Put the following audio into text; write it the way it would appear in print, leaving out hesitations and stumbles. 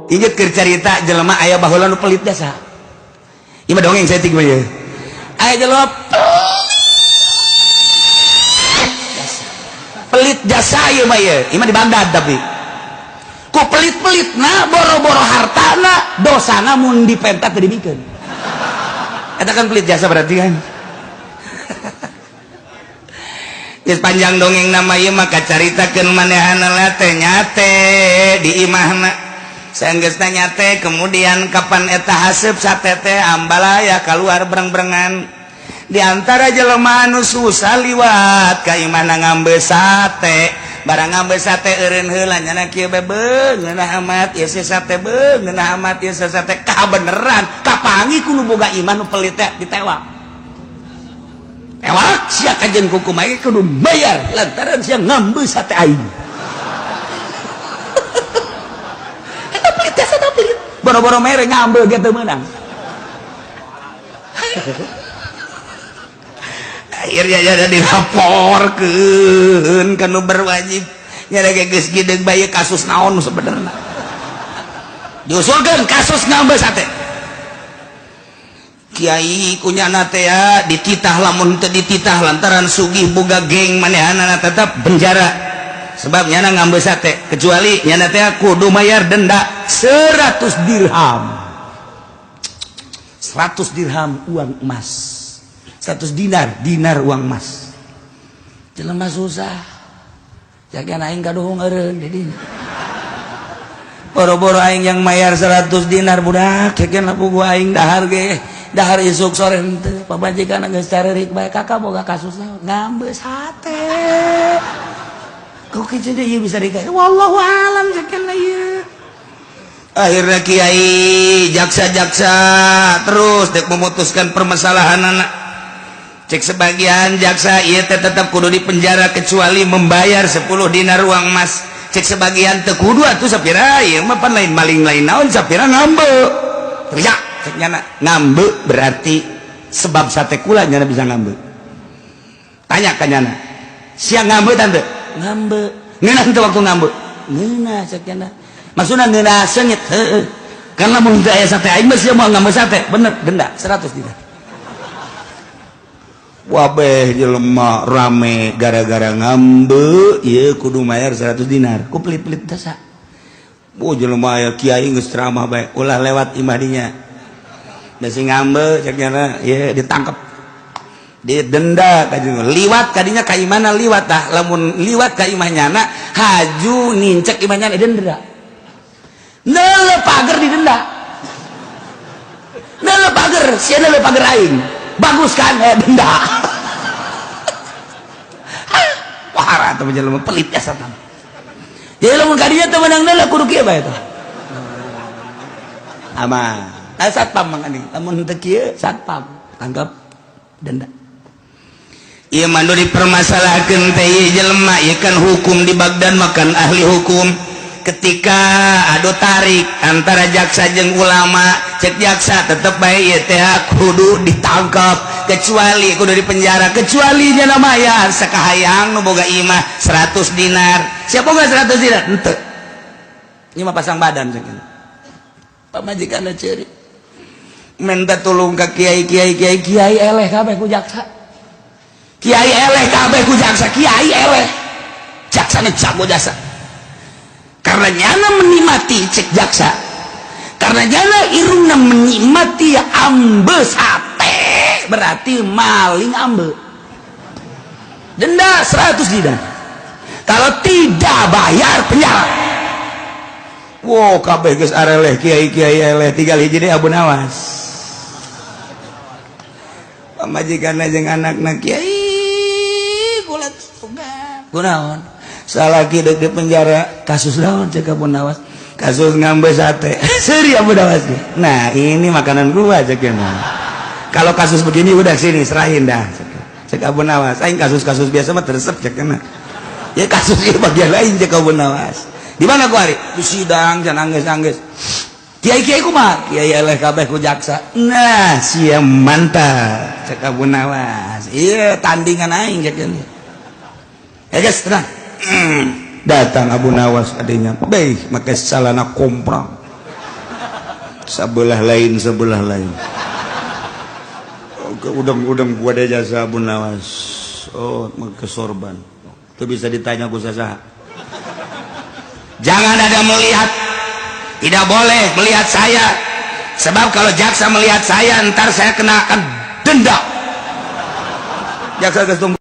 inget ke cerita jelema aya baheula nu pelit jasa. Ieu mah dongeng setik mah ye. Aya jelema pelit jasa ieu mah ye. Ieu mah di Baghdad tapi. Ku pelit-pelitna boro-boro hartana, dosana mun dipentat teu dibikeun. Eta kan pelit jasa berarti kan. Geus panjang dongeng nama ieu mah kacaritakeun manehana teh nyate di imahna. Sanggeusna nyate kemudian kapan eta haseup sate teh ambalaya keluar bereng-berengan. Di antara jelema anu susah liwat ka imahna ngambe sate. Barang ngambe sate eureun heula nyana kieu beung ngeunah amat ieu sate beung ngeunah amat ieu sate kabeneran kapangi kudu boga iman nu pelit teh ditewak. Ewak sia kajen kuku mah kudu bayar lantaran sia ngambe sate aing. Eta pelit teh sate pelit. Boro-boro mere ngambe ge teu meunang. Akhirnya jadi dilaporkeun kanu berwajib nyada geus gideg bae kasus naon sebenarnya diusulkeun kasus ngambe sate kiai kunyana teh ya dititah lamun teu dititah lantaran sugih boga geng manehana tetep penjara sebab nyana ngambe sate kecuali nyana teh kudu mayar denda 100 dirham 100 dirham uang emas 100 dinar uang emas jelema susah jaga aing kaduhung eureun jadi boro-boro aing yang mayar 100 dinar budak kekeun puguh aing dahar ge dahar isuk sore henteu pamajikan geus carerik bae kakak boga kasus naon ngambe sate kok kieu deui bisa dikae wallahu alam sakeuna ieu akhirnya kiai jaksa-jaksa terus dek memutuskan permasalahan anak cek sebagian jaksa ieu teh tetep kudu dipenjara kecuali membayar 10 dinar uang emas cek sebagian teu kudu atuh sapira ieu mah pan lain maling lain naon sapira ngambe ya cek nyana ngambe berarti sebab sate kula nyana bisa ngambe tanya ka nyana sia ngambe tante ngambe ngeunah teu waktu ngambe ngeunah cek nyana maksudna ngeunah seungit heueuh karena mun teu aya sate aing mah sia moal ngambe sate bener denda 100 dinar. Wabeh jelema rame gara-gara ngambe ieu kudu mayar 100 dinar ku pelit-pelit dasa jelema aya kiai geus ceramah bae ulah lewat imah dinya da sing ngambe cek nyana ieu ditangkep didenda ka liwat kadinya ka imahna liwat tah lamun liwat ka imah nyana haju nincek imah nyana denda neuleuh pager didenda neuleuh pager sia neuleuh pager aing bagus kan denda parah tuh jelema pelit asa tah jadi lamun ka dieu teh menang neuleuh kudu kieu bae tah aman satpam mangani lamun teu kieu satpam tangkap denda ieu mah nu dipermasalahkeun teh ieu jelema ieu kan hukum di Baghdad makan ahli hukum ketika adu tarik antara jaksa jeung ulama cek jaksa tetep bae ieu teh kudu ditangkap kecuali kudu dipenjara kecuali nya mayar sakahayang nu boga imah 100 dinar siapa boga 100 dinar henteu ieu mah pasang badan ceuk pamajikanna ceuri minta tulung ka kiai eleh kabeh ku jaksa kiai eleh kabeh ku jaksa kiai eleh jaksana jago jasa karena nyana menikmati cek jaksa karena nyana irungna menikmati ambe sate berarti maling ambe denda 100 dinar kalau tidak bayar penjara wow kabeh geus areleh kiai eleh tinggal hiji deui Abu Nawas pamajikanna jeung anakna kiai kula kunaon salaki deuk di penjara kasus naon cek Abu Nawas kasus ngambe sate seri Abu Nawas nah ini makanan gua cek kalau kasus begini udah sini serahin dah cek Abu Nawas aing kasus-kasus biasa mah teresep cek ya kasus ieu bagian lain cek Abu Nawas di mana ku ari di sidang can anggeus kiai kumaha kiai eleh kabeh ku jaksa nah sia mantap cek Abu Nawas ieu tandingan aing cek ya guys tenang datang Abu Nawas adanya baik make salana komprang sebelah lain udang gua ada jasa Abu Nawas. Oh, ke sorban itu bisa ditanya ku saha. Jangan ada melihat, tidak boleh melihat saya, sebab kalau jaksa melihat saya ntar saya kenakan denda. Jaksa geus